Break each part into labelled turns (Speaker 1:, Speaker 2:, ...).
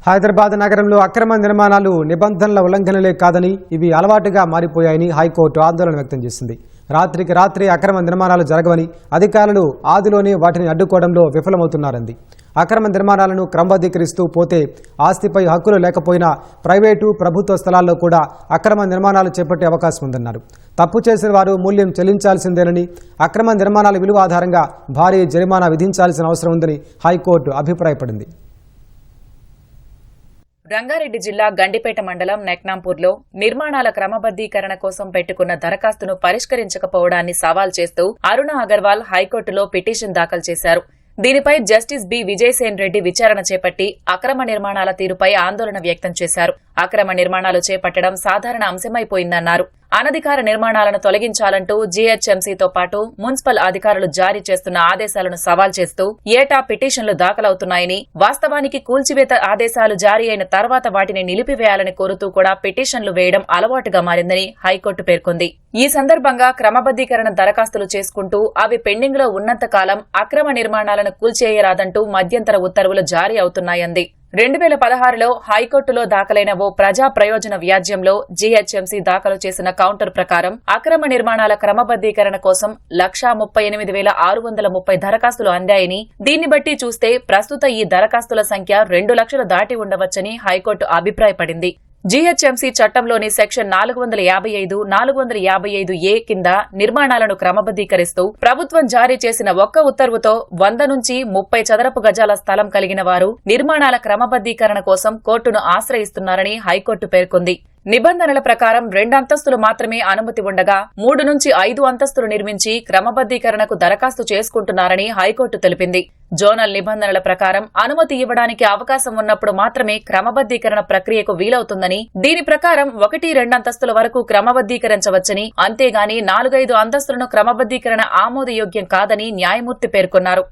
Speaker 1: హైదరాబాద్ నగరంలో అక్రమ నిర్మాణాలు నిబంధనల ఉల్లంఘనలే కాదని ఇవి అలవాటుగా మారిపోయాయని హైకోర్టు ఆందోళన వ్యక్తం చేసింది. రాత్రికి రాత్రి అక్రమ నిర్మాణాలు జరగవని, అధికారులు ఆదిలోనే వాటిని అడ్డుకోవడంలో విఫలమవుతున్నారంది. అక్రమ నిర్మాణాలను క్రమబద్ధీకరిస్తూ పోతే ఆస్తిపై హక్కులు లేకపోయినా ప్రైవేటు, ప్రభుత్వ స్థలాల్లో కూడా అక్రమ నిర్మాణాలు చేపట్టే అవకాశం ఉందన్నారు. తప్పు చేసిన వారు మూల్యం చెల్లించాల్సిందేనని, అక్రమ నిర్మాణాల విలువ ఆధారంగా భారీ జరిమానా విధించాల్సిన అవసరం ఉందని హైకోర్టు అభిప్రాయపడింది.
Speaker 2: రంగారెడ్డి జిల్లా గండిపేట మండలం నెక్నాంపూర్లో నిర్మాణాల క్రమబద్దీకరణ కోసం పెట్టుకున్న దరఖాస్తును పరిష్కరించకపోవడాన్ని సవాల్ చేస్తూ అరుణ అగర్వాల్ హైకోర్టులో పిటిషన్ దాఖలు చేశారు. దీనిపై జస్టిస్ బి విజయసేన్ రెడ్డి విచారణ చేపట్టి అక్రమ నిర్మాణాల తీరుపై ఆందోళన వ్యక్తం చేశారు. అక్రమ నిర్మాణాలు చేపట్టడం సాధారణ అంశమైపోయిందన్నారు. అనధికార నిర్మాణాలను తొలగించాలంటూ జీహెచ్ఎంసీతో పాటు మున్సిపల్ అధికారులు జారీ చేస్తున్న ఆదేశాలను సవాల్ చేస్తూ ఏటా పిటిషన్లు దాఖలవుతున్నాయని, వాస్తవానికి కూల్చివేత ఆదేశాలు జారీ అయిన తర్వాత వాటిని నిలిపివేయాలని కోరుతూ కూడా పిటిషన్లు వేయడం అలవాటుగా మారిందని హైకోర్టు పేర్కొంది. ఈ సందర్భంగా క్రమబద్దీకరణ దరఖాస్తులు చేసుకుంటూ అవి పెండింగ్ లో ఉన్నంత కాలం అక్రమ నిర్మాణాలను కూల్చేయరాదంటూ మధ్యంతర ఉత్తర్వులు జారీ అవుతున్నాయంది. 2016లో హైకోర్టులో దాఖలైన ఓ ప్రజా ప్రయోజన వ్యాజ్యంలో జీహెచ్ఎంసీ దాఖలు చేసిన కౌంటర్ ప్రకారం అక్రమ నిర్మాణాల క్రమబద్దీకరణ కోసం 138,630 దరఖాస్తులు అందాయని, దీన్ని బట్టి చూస్తే ప్రస్తుత ఈ దరఖాస్తుల సంఖ్య 2 లక్షలు దాటి ఉండవచ్చని హైకోర్టు అభిప్రాయపడింది. జీహెచ్ఎంసీ చట్టంలోని సెక్షన్ 455, 455A కింద నిర్మాణాలను క్రమబద్దీకరిస్తూ ప్రభుత్వం జారీ చేసిన ఒక్క ఉత్తర్వుతో 100 నుంచి 30 చదరపు గజాల స్థలం కలిగిన వారు నిర్మాణాల క్రమబద్దీకరణ కోసం కోర్టును ఆశ్రయిస్తున్నారని హైకోర్టు పేర్కొంది. నిబంధనల ప్రకారం 2 అంతస్తులు మాత్రమే అనుమతి ఉండగా 3 నుంచి 5 అంతస్తులు నిర్మించి క్రమబద్దీకరణకు దరఖాస్తు చేసుకుంటున్నారని హైకోర్టు తెలిపింది. జోనల్ నిబంధనల ప్రకారం అనుమతి ఇవ్వడానికి అవకాశం ఉన్నప్పుడు మాత్రమే క్రమబద్దీకరణ ప్రక్రియకు వీలవుతుందని, దీని ప్రకారం 1-2 అంతస్తుల వరకు క్రమబద్దీకరించవచ్చని, అంతేగాని 4-5 అంతస్తులను క్రమబద్దీకరణ ఆమోదయోగ్యం కాదని న్యాయమూర్తి పేర్కొన్నారు.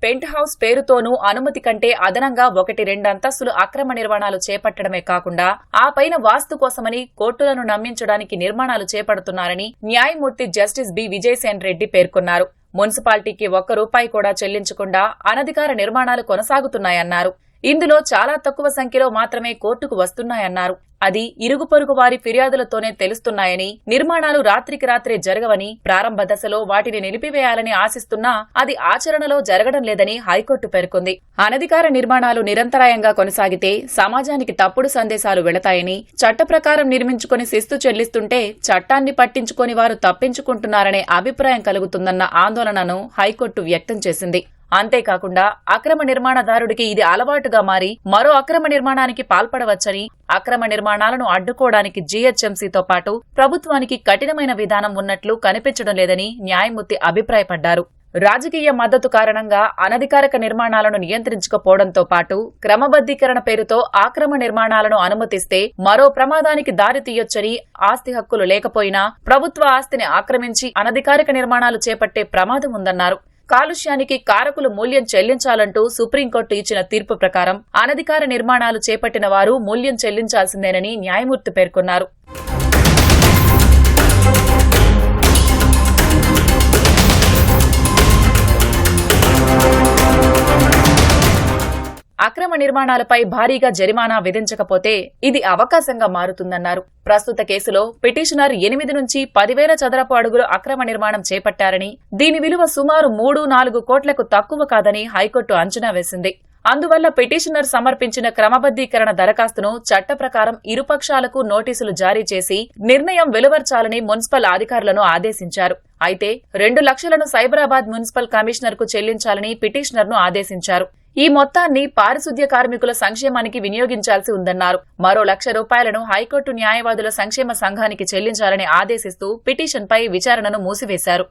Speaker 2: పెంట్ హౌస్ పేరుతోనూ అనుమతి కంటే అదనంగా 1-2 అంతస్తులు అక్రమ నిర్మాణాలు చేపట్టడమే కాకుండా ఆ పైన వాస్తు కోసమని కోర్టులను నమ్మించడానికి నిర్మాణాలు చేపడుతున్నారని న్యాయమూర్తి జస్టిస్ బి విజయసేన్ రెడ్డి పేర్కొన్నారు. మున్సిపాలిటీకి ₹1 కూడా చెల్లించకుండా అనధికార నిర్మాణాలు కొనసాగుతున్నాయన్నారు. ఇందులో చాలా తక్కువ సంఖ్యలో మాత్రమే కోర్టుకు వస్తున్నాయన్నారు. అది ఇరుగు పొరుగు వారి ఫిర్యాదులతోనే తెలుస్తున్నాయని, నిర్మాణాలు రాత్రికి రాత్రే జరగవని, ప్రారంభ దశలో వాటిని నిలిపివేయాలని ఆశిస్తున్నా అది ఆచరణలో జరగడం లేదని హైకోర్టు పేర్కొంది. అనధికార నిర్మాణాలు నిరంతరాయంగా కొనసాగితే సమాజానికి తప్పుడు సందేశాలు వెళతాయని, చట్ట ప్రకారం నిర్మించుకుని శిస్తు చెల్లిస్తుంటే చట్టాన్ని పట్టించుకొని వారు తప్పించుకుంటున్నారనే అభిప్రాయం కలుగుతుందన్న ఆందోళనను హైకోర్టు వ్యక్తం చేసింది. అంతేకాకుండా అక్రమ నిర్మాణదారుడికి ఇది అలవాటుగా మారి మరో అక్రమ నిర్మాణానికి పాల్పడవచ్చని, అక్రమ నిర్మాణాలను అడ్డుకోవడానికి జీహెచ్ఎంసీతో పాటు ప్రభుత్వానికి కఠినమైన విధానం ఉన్నట్లు కనిపించడం లేదని న్యాయమూర్తి అభిప్రాయపడ్డారు. రాజకీయ మద్దతు కారణంగా అనధికారిక నిర్మాణాలను నియంత్రించకపోవడంతో పాటు క్రమబద్దీకరణ పేరుతో అక్రమ నిర్మాణాలను అనుమతిస్తే మరో ప్రమాదానికి దారితీయొచ్చని, ఆస్తి హక్కులు లేకపోయినా ప్రభుత్వ ఆస్తిని ఆక్రమించి అనధికారిక నిర్మాణాలు చేపట్టే ప్రమాదం ఉందన్నారు. కాలుష్యానికి కారకులు మూల్యం చెల్లించాలంటూ సుప్రీంకోర్టు ఇచ్చిన తీర్పు ప్రకారం అనధికార నిర్మాణాలు చేపట్టిన వారు మూల్యం చెల్లించాల్సిందేనని న్యాయమూర్తి పేర్కొన్నారు. అక్రమ నిర్మాణాలపై భారీగా జరిమానా విధించకపోతే ఇది అవకాశంగా మారుతుందన్నారు. ప్రస్తుత కేసులో పిటిషనర్ 8 నుంచి 10,000 చదరపు అడుగులు అక్రమ నిర్మాణం చేపట్టారని, దీని విలువ సుమారు 3-4 కోట్లకు తక్కువ కాదని హైకోర్టు అంచనా వేసింది. అందువల్ల పిటిషనర్ సమర్పించిన క్రమబద్దీకరణ దరఖాస్తును చట్ట ప్రకారం ఇరుపక్షాలకు నోటీసులు జారీ చేసి నిర్ణయం వెలువర్చాలని మున్సిపల్ అధికారులను ఆదేశించారు. అయితే 2 లక్షలను సైబరాబాద్ మున్సిపల్ కమిషనర్ కు చెల్లించాలని పిటిషనర్ ను ఆదేశించారు. ఈ మొత్తాన్ని పారిశుద్ధ్య కార్మికుల సంక్షేమానికి వినియోగించాల్సి ఉందన్నారు. మరో ₹1,00,000 హైకోర్టు న్యాయవాదుల సంక్షేమ సంఘానికి చెల్లించాలని ఆదేశిస్తూ పిటిషన్పై విచారణను మూసివేశారు.